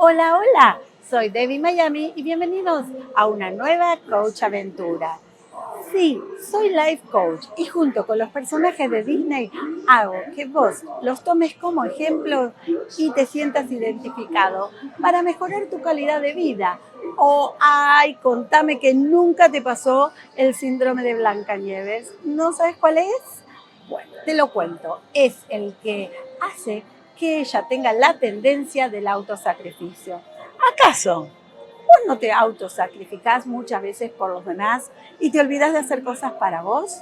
Hola, hola, soy Debbie Miami y bienvenidos a una nueva Coach Aventura. Sí, soy Life Coach y junto con los personajes de Disney hago que vos los tomes como ejemplo y te sientas identificado para mejorar tu calidad de vida. Ay, contame que nunca te pasó el síndrome de Blancanieves. ¿No sabes cuál es? Bueno, te lo cuento. Es el que hace que ella tenga la tendencia del autosacrificio. ¿Acaso vos no te autosacrificás muchas veces por los demás y te olvidás de hacer cosas para vos?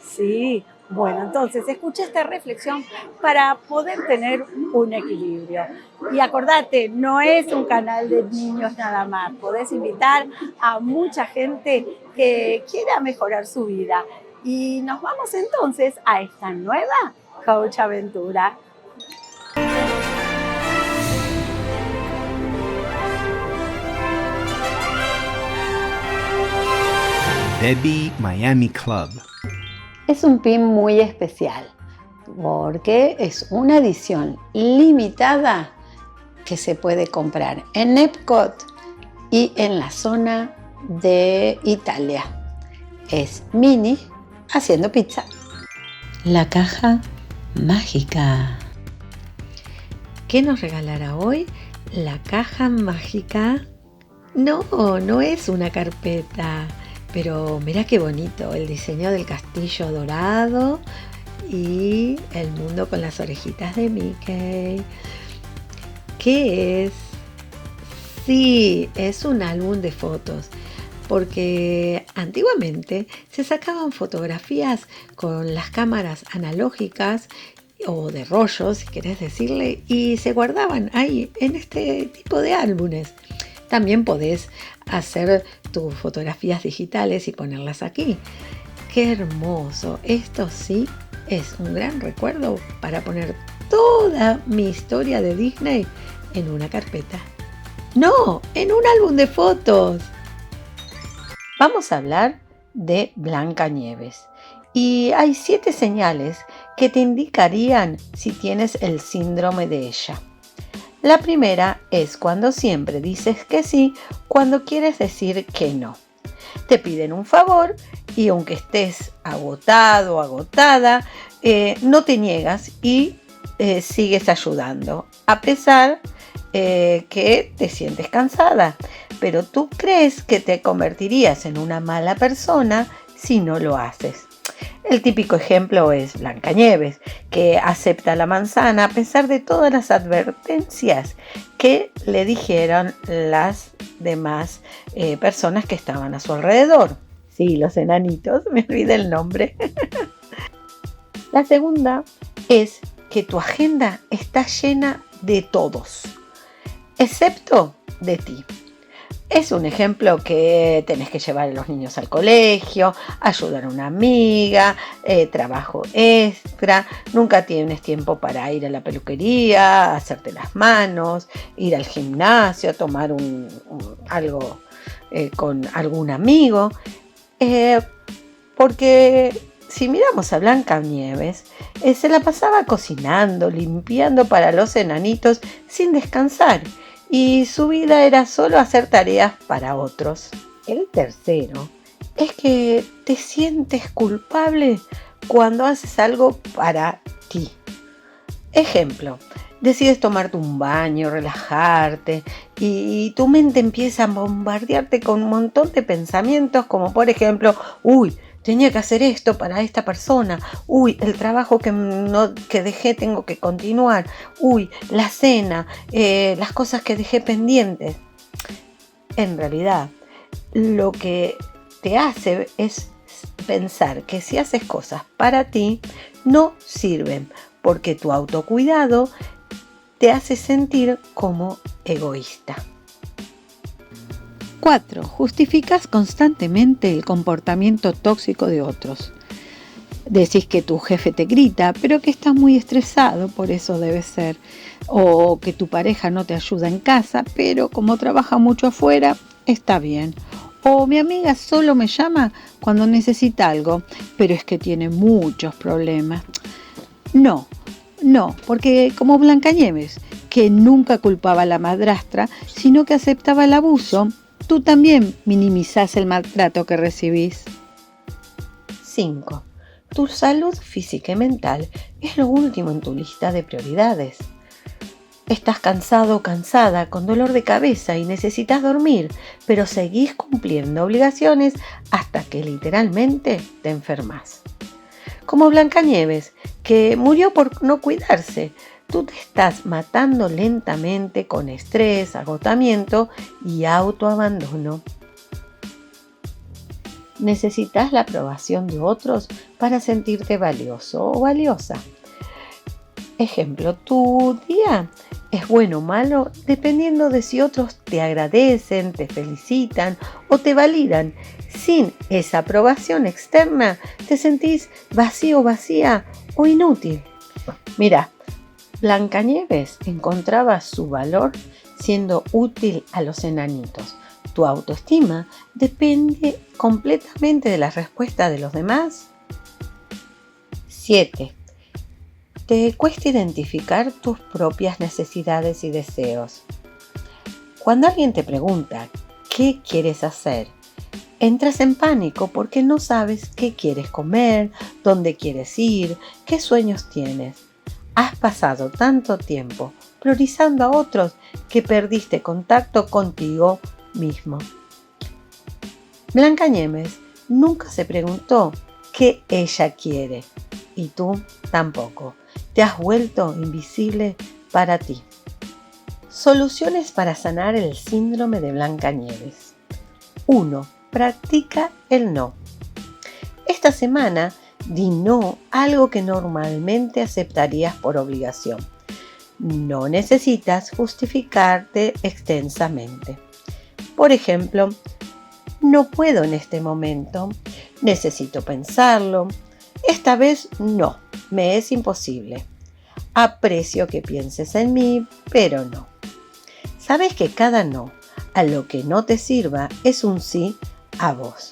Sí, bueno, entonces escucha esta reflexión para poder tener un equilibrio. Y acordate, no es un canal de niños nada más. Podés invitar a mucha gente que quiera mejorar su vida. Y nos vamos entonces a esta nueva Coach Aventura. Debbie Miami Club. Es un pin muy especial porque es una edición limitada que se puede comprar en Epcot y en la zona de Italia. Es Minnie haciendo pizza. La caja mágica. ¿Qué nos regalará hoy la caja mágica? No es una carpeta. Pero mirá qué bonito, el diseño del castillo dorado y el mundo con las orejitas de Mickey. ¿Qué es? Sí, es un álbum de fotos, porque antiguamente se sacaban fotografías con las cámaras analógicas o de rollo, si querés decirle, y se guardaban ahí en este tipo de álbumes. También podés hacer tus fotografías digitales y ponerlas aquí. ¡Qué hermoso! Esto sí es un gran recuerdo para poner toda mi historia de Disney en una carpeta. ¡No! ¡En un álbum de fotos! Vamos a hablar de Blancanieves. Y hay 7 señales que te indicarían si tienes el síndrome de ella. La primera es cuando siempre dices que sí cuando quieres decir que no. Te piden un favor y aunque estés agotado o agotada, no te niegas y sigues ayudando, a pesar que te sientes cansada. Pero tú crees que te convertirías en una mala persona si no lo haces. El típico ejemplo es Blancanieves, que acepta la manzana a pesar de todas las advertencias que le dijeron las demás personas que estaban a su alrededor. Sí, los enanitos, me olvidé el nombre. La segunda es que tu agenda está llena de todos, excepto de ti. Es un ejemplo que tenés que llevar a los niños al colegio, ayudar a una amiga, trabajo extra, nunca tienes tiempo para ir a la peluquería, hacerte las manos, ir al gimnasio, tomar algo con algún amigo. Porque si miramos a Blancanieves, se la pasaba cocinando, limpiando para los enanitos sin descansar. Y su vida era solo hacer tareas para otros. El tercero es que te sientes culpable cuando haces algo para ti. Ejemplo, decides tomarte un baño, relajarte y tu mente empieza a bombardearte con un montón de pensamientos como por ejemplo, tenía que hacer esto para esta persona. El trabajo que dejé tengo que continuar. La cena, las cosas que dejé pendientes. En realidad, lo que te hace es pensar que si haces cosas para ti, no sirven, porque tu autocuidado te hace sentir como egoísta. 4. Justificas constantemente el comportamiento tóxico de otros. Decís que tu jefe te grita, pero que estás muy estresado, por eso debe ser. O que tu pareja no te ayuda en casa, pero como trabaja mucho afuera, está bien. O mi amiga solo me llama cuando necesita algo, pero es que tiene muchos problemas. No, porque como Blancanieves, que nunca culpaba a la madrastra, sino que aceptaba el abuso, tú también minimizás el maltrato que recibís. 5. Tu salud física y mental es lo último en tu lista de prioridades. Estás cansado o cansada, con dolor de cabeza y necesitas dormir, pero seguís cumpliendo obligaciones hasta que literalmente te enfermas. Como Blancanieves, que murió por no cuidarse. Tú te estás matando lentamente con estrés, agotamiento y autoabandono. Necesitas la aprobación de otros para sentirte valioso o valiosa. Ejemplo, tu día es bueno o malo dependiendo de si otros te agradecen, te felicitan o te validan. Sin esa aprobación externa te sentís vacío, vacía o inútil. Mira, Blancanieves encontraba su valor siendo útil a los enanitos. ¿Tu autoestima depende completamente de la respuesta de los demás? 7. Te cuesta identificar tus propias necesidades y deseos. Cuando alguien te pregunta ¿qué quieres hacer?, entras en pánico porque no sabes qué quieres comer, dónde quieres ir, qué sueños tienes. Has pasado tanto tiempo priorizando a otros que perdiste contacto contigo mismo. Blancanieves nunca se preguntó qué ella quiere y tú tampoco. Te has vuelto invisible para ti. Soluciones para sanar el síndrome de Blancanieves. 1. Practica el no. Esta semana di no a algo que normalmente aceptarías por obligación. No necesitas justificarte extensamente. Por ejemplo, no puedo en este momento, necesito pensarlo, esta vez no, me es imposible. Aprecio que pienses en mí, pero no. Sabes que cada no a lo que no te sirva es un sí a vos.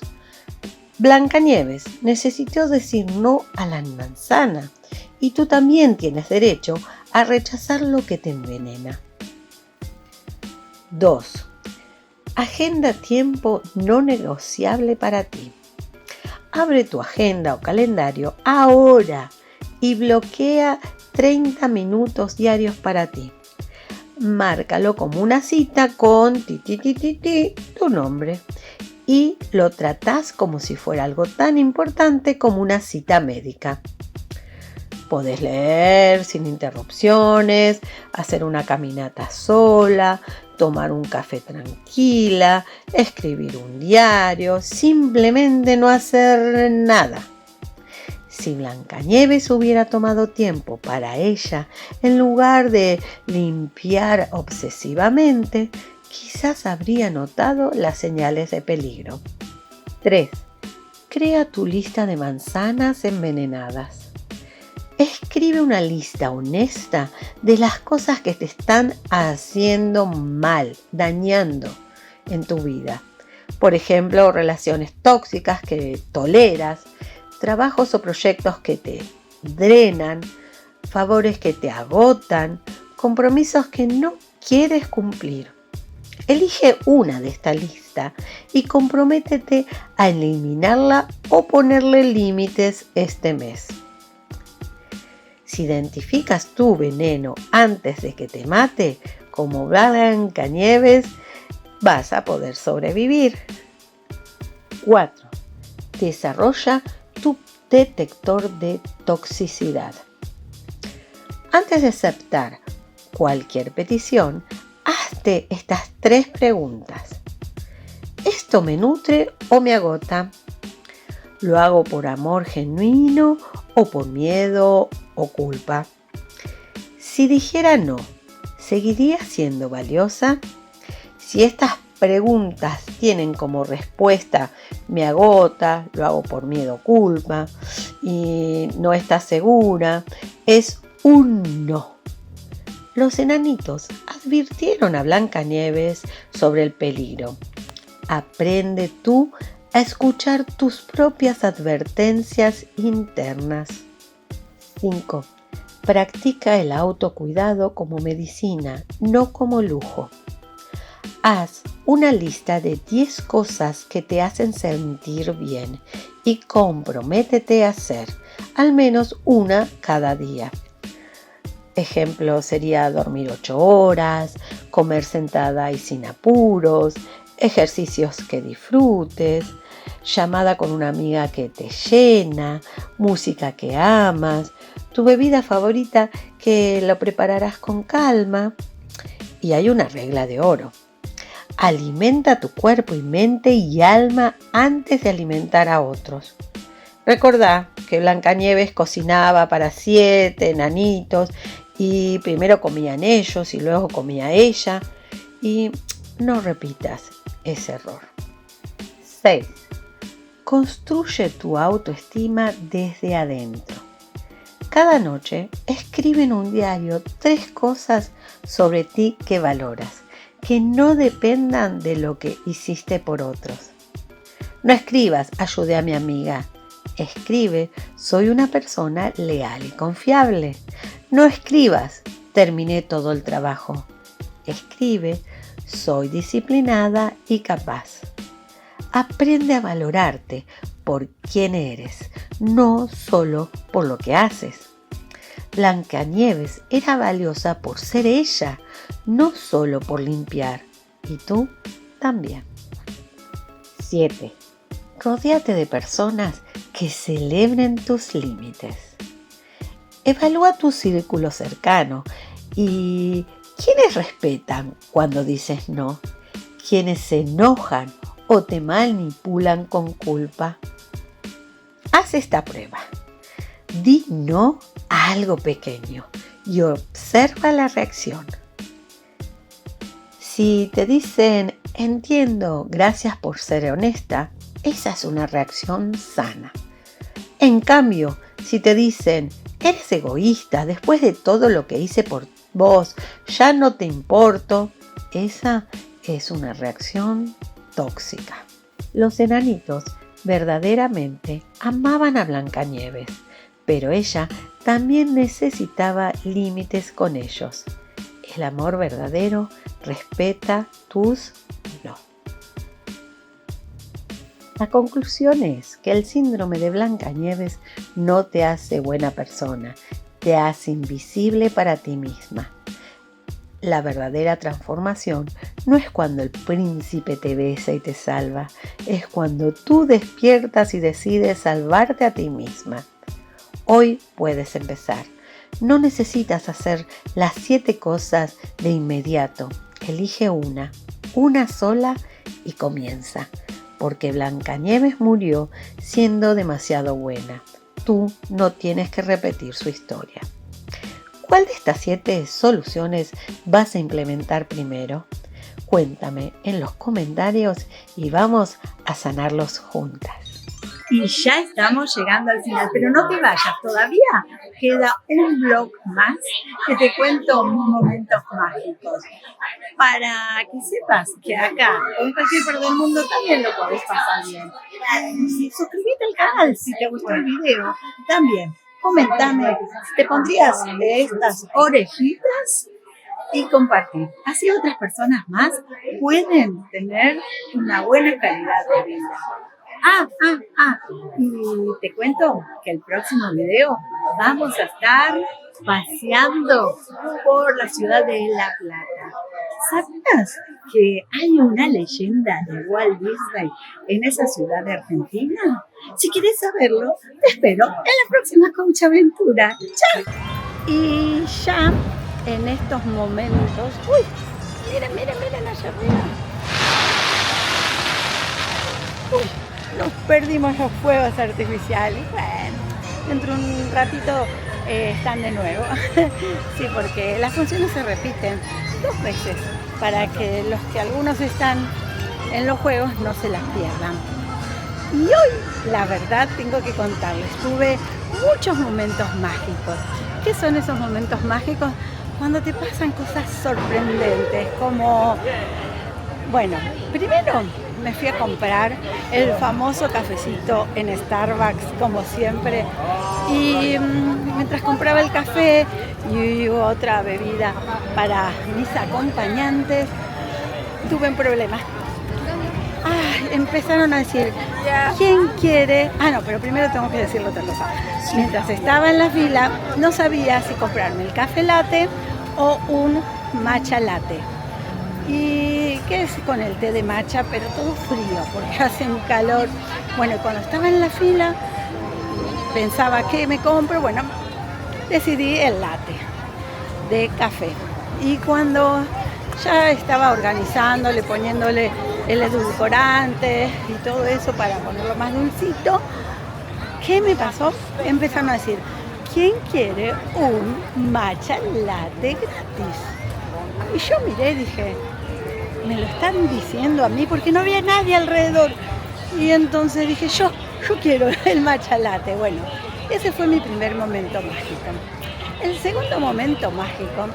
Blancanieves necesitó decir no a la manzana y tú también tienes derecho a rechazar lo que te envenena. 2. Agenda tiempo no negociable para ti. Abre tu agenda o calendario ahora y bloquea 30 minutos diarios para ti. Márcalo como una cita con tu nombre y lo tratás como si fuera algo tan importante como una cita médica. Podés leer sin interrupciones, hacer una caminata sola, tomar un café tranquila, escribir un diario, simplemente no hacer nada. Si Blancanieves hubiera tomado tiempo para ella, en lugar de limpiar obsesivamente, quizás habría notado las señales de peligro. 3. Crea tu lista de manzanas envenenadas. Escribe una lista honesta de las cosas que te están haciendo mal, dañando en tu vida. Por ejemplo, relaciones tóxicas que toleras, trabajos o proyectos que te drenan, favores que te agotan, compromisos que no quieres cumplir. Elige una de esta lista y comprométete a eliminarla o ponerle límites este mes. Si identificas tu veneno antes de que te mate, como Blancanieves, vas a poder sobrevivir. 4. Desarrolla tu detector de toxicidad. Antes de aceptar cualquier petición, hazte estas 3 preguntas. ¿Esto me nutre o me agota? ¿Lo hago por amor genuino o por miedo o culpa? Si dijera no, ¿seguiría siendo valiosa? Si estas preguntas tienen como respuesta me agota, lo hago por miedo o culpa y no estás segura, es un no. Los enanitos advirtieron a Blancanieves sobre el peligro. Aprende tú a escuchar tus propias advertencias internas. 5. Practica el autocuidado como medicina, no como lujo. Haz una lista de 10 cosas que te hacen sentir bien y comprométete a hacer al menos una cada día. Ejemplo sería dormir 8 horas, comer sentada y sin apuros, ejercicios que disfrutes, llamada con una amiga que te llena, música que amas, tu bebida favorita que lo prepararás con calma. Y hay una regla de oro. Alimenta tu cuerpo y mente y alma antes de alimentar a otros. Recordá que Blancanieves cocinaba para 7 enanitos y primero comían ellos y luego comía ella. Y no repitas ese error. 6. Construye tu autoestima desde adentro. Cada noche escribe en un diario 3 cosas sobre ti que valoras, que no dependan de lo que hiciste por otros. No escribas, ayudé a mi amiga. Escribe, soy una persona leal y confiable. No escribas, terminé todo el trabajo. Escribe, soy disciplinada y capaz. Aprende a valorarte por quién eres, no solo por lo que haces. Blancanieves era valiosa por ser ella, no solo por limpiar. Y tú también. 7. Rodéate de personas que celebren tus límites. Evalúa tu círculo cercano y ¿quiénes respetan cuando dices no? ¿Quiénes se enojan o te manipulan con culpa? Haz esta prueba. Di no a algo pequeño y observa la reacción. Si te dicen, entiendo, gracias por ser honesta, esa es una reacción sana. En cambio, si te dicen, eres egoísta, después de todo lo que hice por vos, ya no te importo, esa es una reacción tóxica. Los enanitos verdaderamente amaban a Blancanieves, pero ella también necesitaba límites con ellos. El amor verdadero respeta tus no. La conclusión es que el síndrome de Blancanieves no te hace buena persona, te hace invisible para ti misma. La verdadera transformación no es cuando el príncipe te besa y te salva, es cuando tú despiertas y decides salvarte a ti misma. Hoy puedes empezar. No necesitas hacer las 7 cosas de inmediato. Elige una sola y comienza. Porque Blancanieves murió siendo demasiado buena. Tú no tienes que repetir su historia. ¿Cuál de estas 7 soluciones vas a implementar primero? Cuéntame en los comentarios y vamos a sanarlos juntas. Y ya estamos llegando al final, pero no te vayas todavía. Queda un blog más que te cuento mis momentos mágicos. Para que sepas que acá, en cualquier parte del mundo, también lo podés pasar bien. Y suscríbete al canal si te gustó el video. También, comentame, ¿te pondrías de estas orejitas? Y compartir. Así otras personas más pueden tener una buena calidad de vida. Y te cuento que el próximo video vamos a estar paseando por la ciudad de La Plata. ¿Sabías que hay una leyenda de Walt Disney en esa ciudad de Argentina? Si quieres saberlo, te espero en la próxima Coach Aventura. ¡Chao! Y ya en estos momentos... ¡Uy! Miren allá arriba. ¡Uy! Nos perdimos los fuegos artificiales. Bueno, dentro de un ratito están de nuevo. Sí, porque las funciones se repiten 2 veces para que los que algunos están en los juegos no se las pierdan. Y hoy, la verdad, tengo que contarles, tuve muchos momentos mágicos. ¿Qué son esos momentos mágicos? Cuando te pasan cosas sorprendentes, como Bueno, primero me fui a comprar el famoso cafecito en Starbucks, como siempre. Y mientras compraba el café y otra bebida para mis acompañantes, tuve un problema. Empezaron a decir, ¿quién quiere? No, pero primero tengo que decirle otra cosa. Mientras estaba en la fila, no sabía si comprarme el café latte o un matcha latte. Y qué es con el té de matcha, pero todo frío, porque hace un calor. Bueno, cuando estaba en la fila, pensaba que me compro, bueno, decidí el latte de café. Y cuando ya estaba organizándole, poniéndole el edulcorante y todo eso para ponerlo más dulcito, ¿qué me pasó? Empezaron a decir, ¿quién quiere un matcha latte gratis? Y yo miré y dije, me lo están diciendo a mí porque no había nadie alrededor. Y entonces dije, yo quiero el matcha latte. Bueno, ese fue mi primer momento mágico. El segundo momento mágico,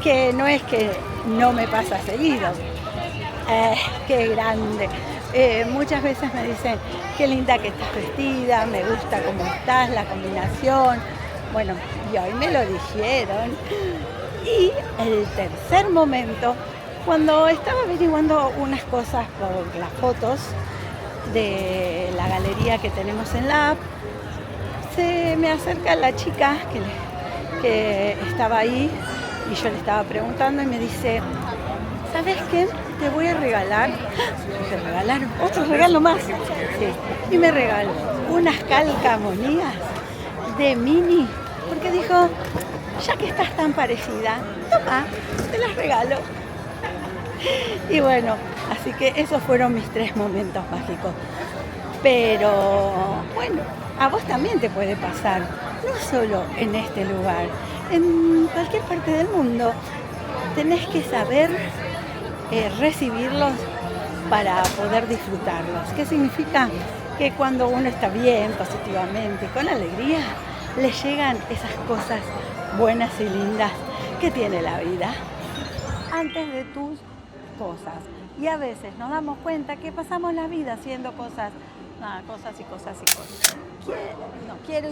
que no es que no me pasa seguido, qué grande. Muchas veces me dicen, qué linda que estás vestida, me gusta cómo estás, la combinación. Bueno, y hoy me lo dijeron. Y el tercer momento, cuando estaba averiguando unas cosas por las fotos de la galería que tenemos en la app, se me acerca la chica que estaba ahí y yo le estaba preguntando y me dice, ¿sabes qué? Te voy a regalar. Dije, ¿regalar? Otro regalo más. Sí. Y me regaló unas calcamonías de Mini, porque dijo, ya que estás tan parecida, toma, te las regalo. Y bueno, así que esos fueron mis 3 momentos mágicos. Pero bueno, a vos también te puede pasar, no solo en este lugar, en cualquier parte del mundo. Tenés que saber recibirlos para poder disfrutarlos. ¿Qué significa? Que cuando uno está bien, positivamente, con alegría, le llegan esas cosas buenas y lindas que tiene la vida antes de tus cosas. Y a veces nos damos cuenta que pasamos la vida haciendo cosas y cosas. Quiero.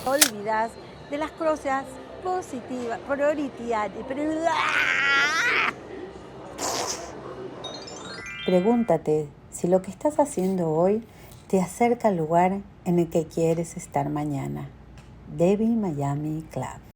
Olvidas de las cosas positivas, prioridades. Pregúntate si lo que estás haciendo hoy te acerca al lugar en el que quieres estar mañana. Debbie Miami Club.